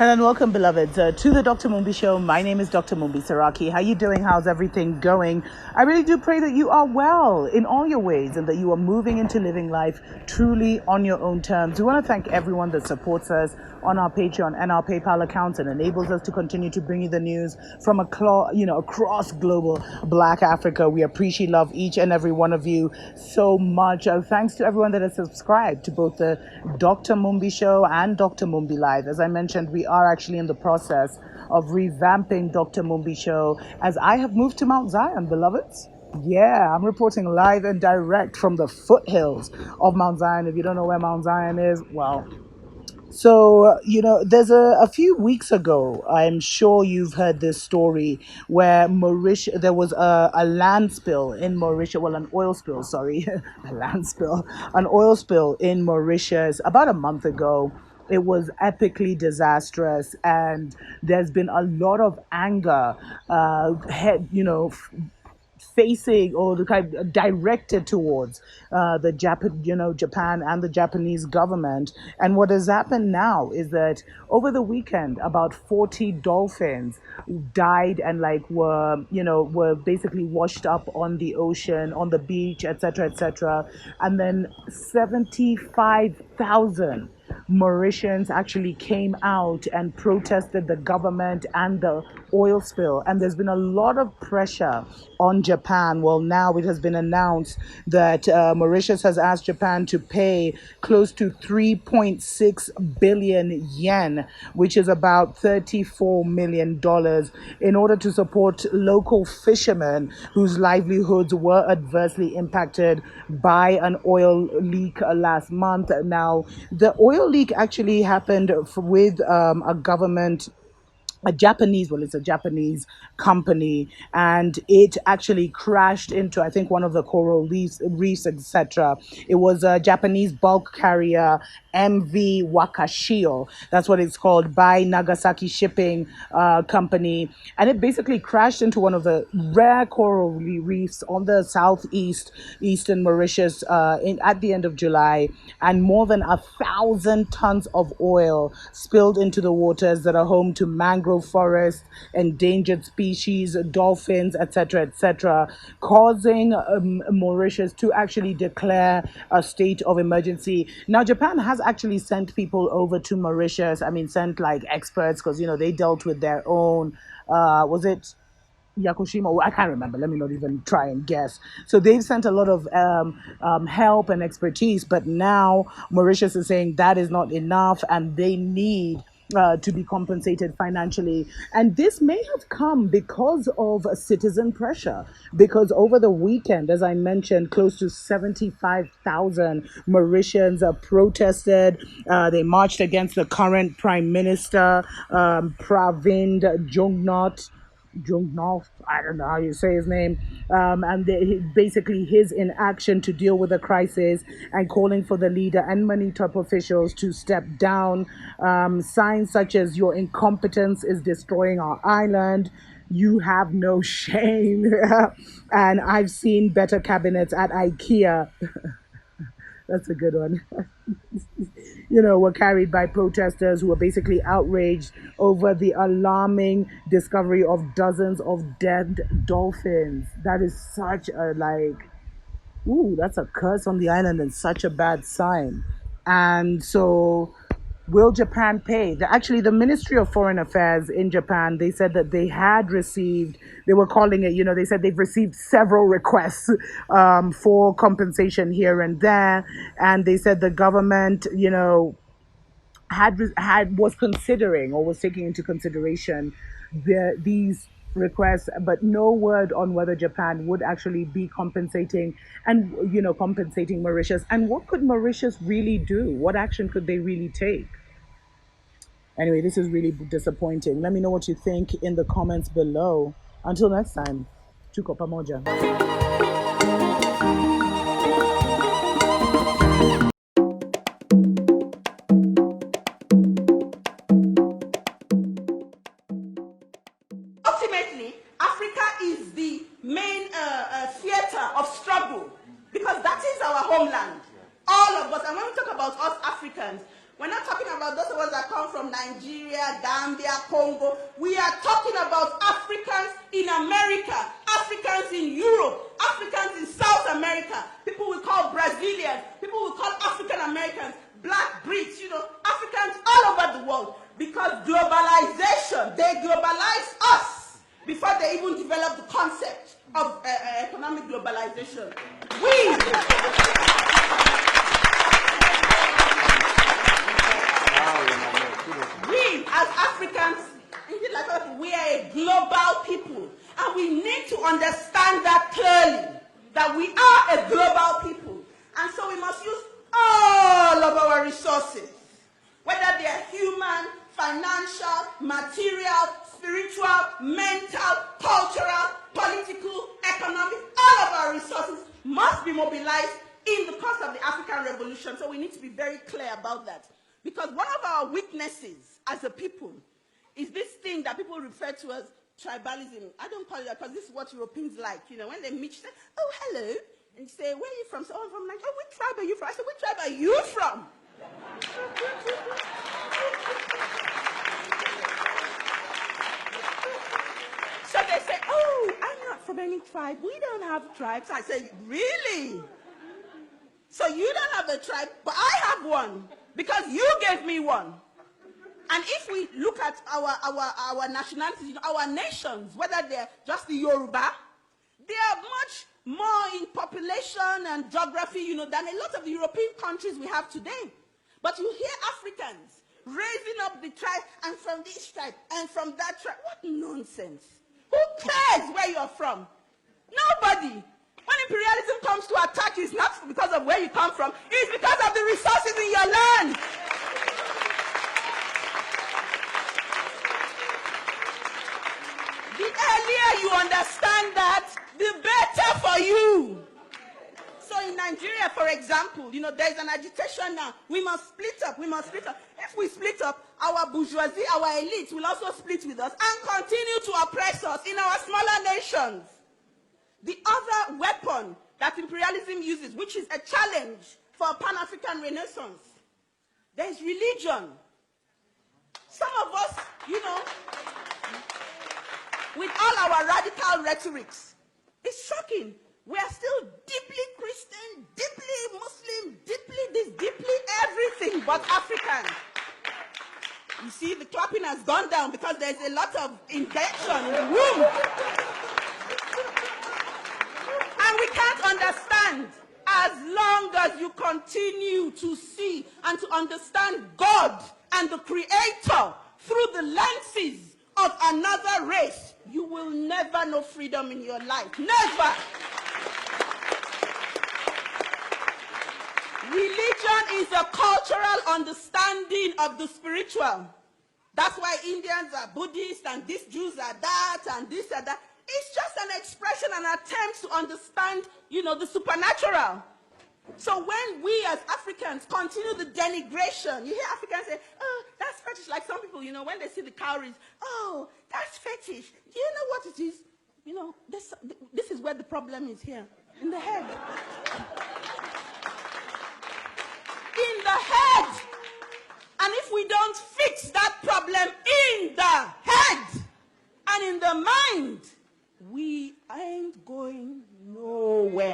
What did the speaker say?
Hello and welcome, beloveds, to the Dr. Mumbi Show. My name is Dr. MumbiSeraki. How you doing? How's everything going? I really do pray that you are well in all your ways and that you are moving into living life truly on your own terms. We want to thank everyone that supports us on our Patreon and our PayPal accounts and enables us to continue to bring you the news from across global Black Africa. We appreciate, love each and every one of you so much. Thanks to everyone that has subscribed to both the Dr. Mumbi Show and Dr. Mumbi Live. As I mentioned, we are actually in the process of revamping Dr. Mumbi Show as I have moved to Mount Zion, beloveds. Yeah, I'm reporting live and direct from the foothills of Mount Zion. If you don't know where Mount Zion is, well, there's a few weeks ago, I'm sure you've heard this story where there was a land spill in Mauritius, well, an oil spill, sorry, an oil spill in Mauritius about a month ago. It was epically disastrous, and there's been a lot of anger, facing or the kind of directed towards Japan and the Japanese government. And what has happened now is that over the weekend, about 40 dolphins died and were basically washed up on the ocean, on the beach, etc., etc. And then 75,000 Mauritians actually came out and protested the government and the oil spill. And there's been a lot of pressure on Japan. Well, now it has been announced that Mauritius has asked Japan to pay close to 3.6 billion yen, which is about $34 million, in order to support local fishermen whose livelihoods were adversely impacted by an oil leak last month. Now, the oil leak actually happened with it's a Japanese company, and it actually crashed into, I think, one of the coral reefs, etc. It was a Japanese bulk carrier, MV Wakashio, that's what it's called, by Nagasaki Shipping Company, and it basically crashed into one of the rare coral reefs on the eastern Mauritius at the end of July, and more than 1,000 tons of oil spilled into the waters that are home to mangrove forest, endangered species, dolphins, etc., etc., causing Mauritius to actually declare a state of emergency. Now, Japan has actually sent people over to Mauritius. I mean, sent like experts, because they dealt with their own. Was it Yakushima? I can't remember. Let me not even try and guess. So they've sent a lot of help and expertise, but now Mauritius is saying that is not enough, and they need to be compensated financially. And this may have come because of citizen pressure, because over the weekend, as I mentioned, close to 75,000 Mauritians protested. They marched against the current Prime Minister, Pravind Jugnauth, I don't know how you say his name, and basically his inaction to deal with the crisis, and calling for the leader and many top officials to step down. Signs such as "your incompetence is destroying our island," "you have no shame," and "I've seen better cabinets at IKEA." That's a good one. Were carried by protesters who were basically outraged over the alarming discovery of dozens of dead dolphins. That is such a that's a curse on the island and such a bad sign. And so, will Japan pay? The Ministry of Foreign Affairs in Japan, they said that they were calling it, they said they've received several requests for compensation here and there. And they said the government, was considering or was taking into consideration these requests, but no word on whether Japan would actually be compensating Mauritius. And what could Mauritius really do? What action could they really take? Anyway, this is really disappointing. Let me know what you think in the comments below. Until next time, Chuko pamoja. Ultimately, Africa is the main theater of struggle, because that is our homeland. All of us, and when we talk about us Africans, We're not talking about those of us that come from Nigeria, Gambia, Congo. We are talking about Africans in America, Africans in Europe, Africans in South America. People we call Brazilians, people we call African Americans, Black Brits, Africans all over the world. Because globalization, they globalize us before they even develop the concept of economic globalization. We as Africans, we are a global people, and we need to understand that clearly, that we are a global people, and so we must use all of our resources, whether they are human, financial, material, spiritual, mental, cultural, political, economic, all of our resources must be mobilized in the course of the African Revolution. So we need to be very clear about that. Because one of our weaknesses as a people is this thing that people refer to as tribalism. I don't call it that because this is what Europeans like. When they meet, you say, oh, hello. And you say, where are you from? So, oh, I'm from Nigeria. Oh, which tribe are you from? I said, which tribe are you from? So they say, oh, I'm not from any tribe. We don't have tribes. I say, really? So you don't have a tribe, but I have one. Because you gave me one. And if we look at our nationalities, our nations, whether they're just the Yoruba, they are much more in population and geography, than a lot of the European countries we have today. But you hear Africans raising up the tribe, and from this tribe, and from that tribe. What nonsense. Who cares where you're from? Nobody. When imperialism comes to attack you, it's not because of where you come from, it's because of the resources in your land. The earlier you understand that, the better for you. So in Nigeria, for example, there's an agitation now. We must split up. If we split up, our bourgeoisie, our elites will also split with us and continue to oppress us in our smaller nations. The other weapon that imperialism uses, which is a challenge for a Pan-African renaissance, there is religion. Some of us, with all our radical rhetorics, it's shocking. We are still deeply Christian, deeply Muslim, deeply this, deeply everything but African. You see, the clapping has gone down because there's a lot of intention in the room. And we can't understand as long as you continue to see and to understand God and the Creator through the lenses of another race, you will never know freedom in your life. Never. Religion is a cultural understanding of the spiritual. That's why Indians are Buddhists and these Jews are that and this and that. It's just an expression, an attempt to understand, the supernatural. So when we as Africans continue the denigration, you hear Africans say, oh, that's fetish. Like some people, when they see the cowries, oh, that's fetish. Do you know what it is? This is where the problem is here, in the head. In the head. And if we don't fix that problem in the head and in the mind, we ain't going nowhere.